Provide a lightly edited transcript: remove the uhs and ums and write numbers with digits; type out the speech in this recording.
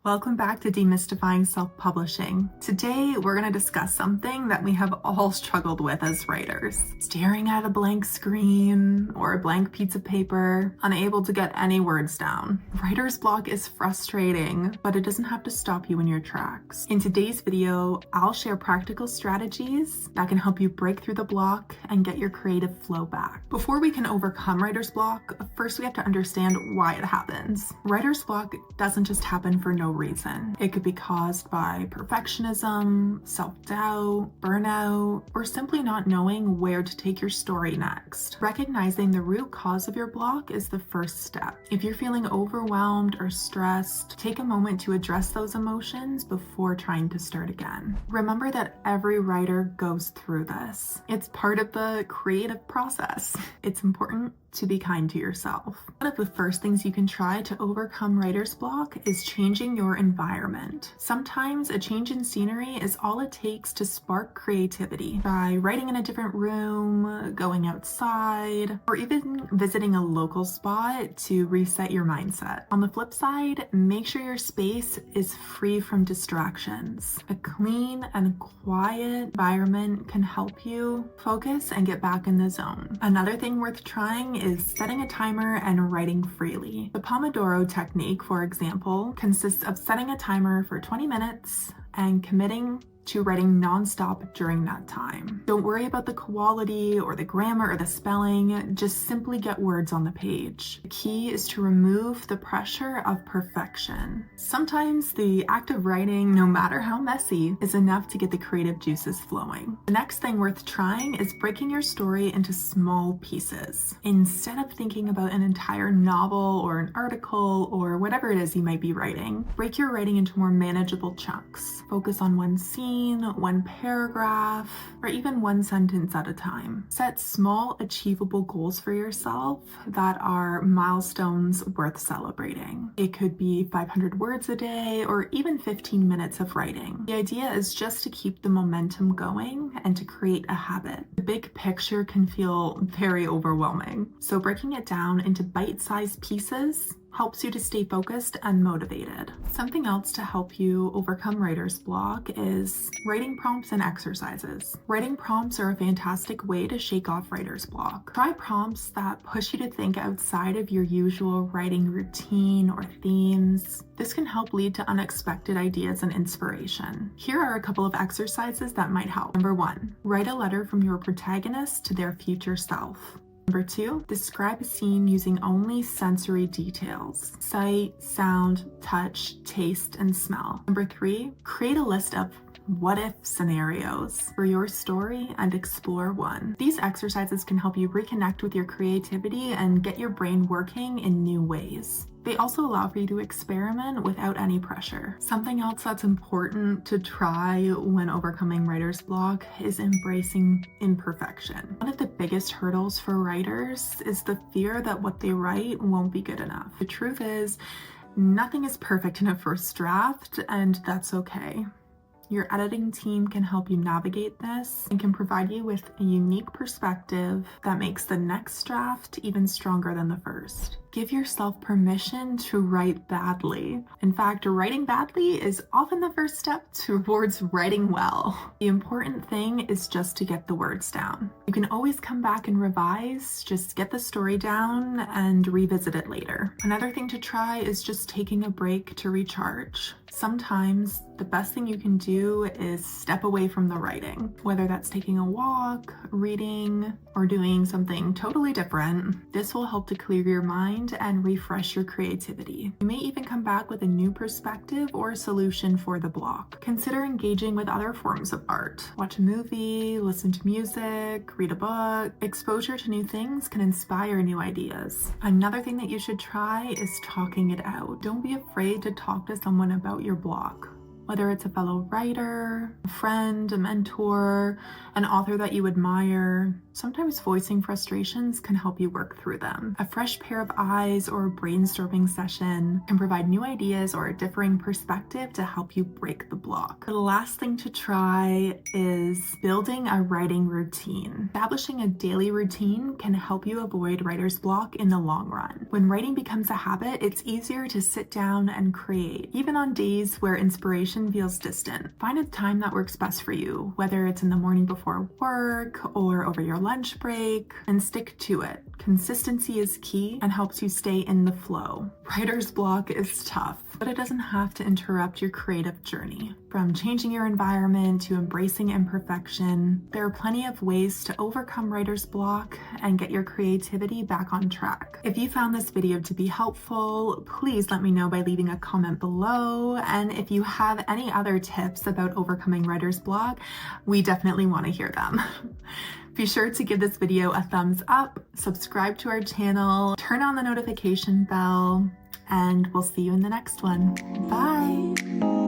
Welcome back to Demystifying Self-Publishing. Today, we're going to discuss something that we have all struggled with as writers. Staring at a blank screen or a blank piece of paper, unable to get any words down. Writer's block is frustrating, but it doesn't have to stop you in your tracks. In today's video, I'll share practical strategies that can help you break through the block and get your creative flow back. Before we can overcome writer's block, first we have to understand why it happens. Writer's block doesn't just happen for no reason. It could be caused by perfectionism, self-doubt, burnout, or simply not knowing where to take your story next. Recognizing the root cause of your block is the first step. If you're feeling overwhelmed or stressed, take a moment to address those emotions before trying to start again. Remember that every writer goes through this. It's part of the creative process. It's important to be kind to yourself. One of the first things you can try to overcome writer's block is changing your environment. Sometimes a change in scenery is all it takes to spark creativity. By writing in a different room, going outside, or even visiting a local spot to reset your mindset. On the flip side, make sure your space is free from distractions. A clean and quiet environment can help you focus and get back in the zone. Another thing worth trying is setting a timer and writing freely. The Pomodoro technique, for example, consists of setting a timer for 20 minutes and committing to writing nonstop during that time. Don't worry about the quality or the grammar or the spelling, just simply get words on the page. The key is to remove the pressure of perfection. Sometimes the act of writing, no matter how messy, is enough to get the creative juices flowing. The next thing worth trying is breaking your story into small pieces. Instead of thinking about an entire novel or an article or whatever it is you might be writing, break your writing into more manageable chunks. Focus on one scene, one paragraph, or even one sentence at a time. Set small, achievable goals for yourself that are milestones worth celebrating. It could be 500 words a day or even 15 minutes of writing. The idea is just to keep the momentum going and to create a habit. The big picture can feel very overwhelming, so breaking it down into bite-sized pieces helps you to stay focused and motivated. Something else to help you overcome writer's block is writing prompts and exercises. Writing prompts are a fantastic way to shake off writer's block. Try prompts that push you to think outside of your usual writing routine or themes. This can help lead to unexpected ideas and inspiration. Here are a couple of exercises that might help. Number 1, write a letter from your protagonist to their future self. Number 2, describe a scene using only sensory details: sight, sound, touch, taste, and smell. Number 3, create a list of what-if scenarios for your story and explore one. These exercises can help you reconnect with your creativity and get your brain working in new ways. They also allow for you to experiment without any pressure. Something else that's important to try when overcoming writer's block is embracing imperfection. One of the biggest hurdles for writers is the fear that what they write won't be good enough. The truth is, nothing is perfect in a first draft, and that's okay. Your editing team can help you navigate this and can provide you with a unique perspective that makes the next draft even stronger than the first. Give yourself permission to write badly. In fact, writing badly is often the first step towards writing well. The important thing is just to get the words down. You can always come back and revise, just get the story down and revisit it later. Another thing to try is just taking a break to recharge. Sometimes the best thing you can do is step away from the writing, whether that's taking a walk, reading, or doing something totally different. This will help to clear your mind and refresh your creativity. You may even come back with a new perspective or a solution for the block. Consider engaging with other forms of art. Watch a movie, listen to music, read a book. Exposure to new things can inspire new ideas. Another thing that you should try is talking it out. Don't be afraid to talk to someone about your block. whether it's a fellow writer, a friend, a mentor, an author that you admire. Sometimes voicing frustrations can help you work through them. A fresh pair of eyes or a brainstorming session can provide new ideas or a differing perspective to help you break the block. The last thing to try is building a writing routine. Establishing a daily routine can help you avoid writer's block in the long run. When writing becomes a habit, it's easier to sit down and create, even on days where inspiration feels distant. Find a time that works best for you, whether it's in the morning before work or over your lunch break, and stick to it. Consistency is key and helps you stay in the flow. Writer's block is tough, but it doesn't have to interrupt your creative journey. From changing your environment to embracing imperfection, there are plenty of ways to overcome writer's block and get your creativity back on track. If you found this video to be helpful, please let me know by leaving a comment below. And if you have any other tips about overcoming writer's block, we definitely want to hear them. Be sure to give this video a thumbs up, subscribe to our channel, turn on the notification bell, and we'll see you in the next one. Bye!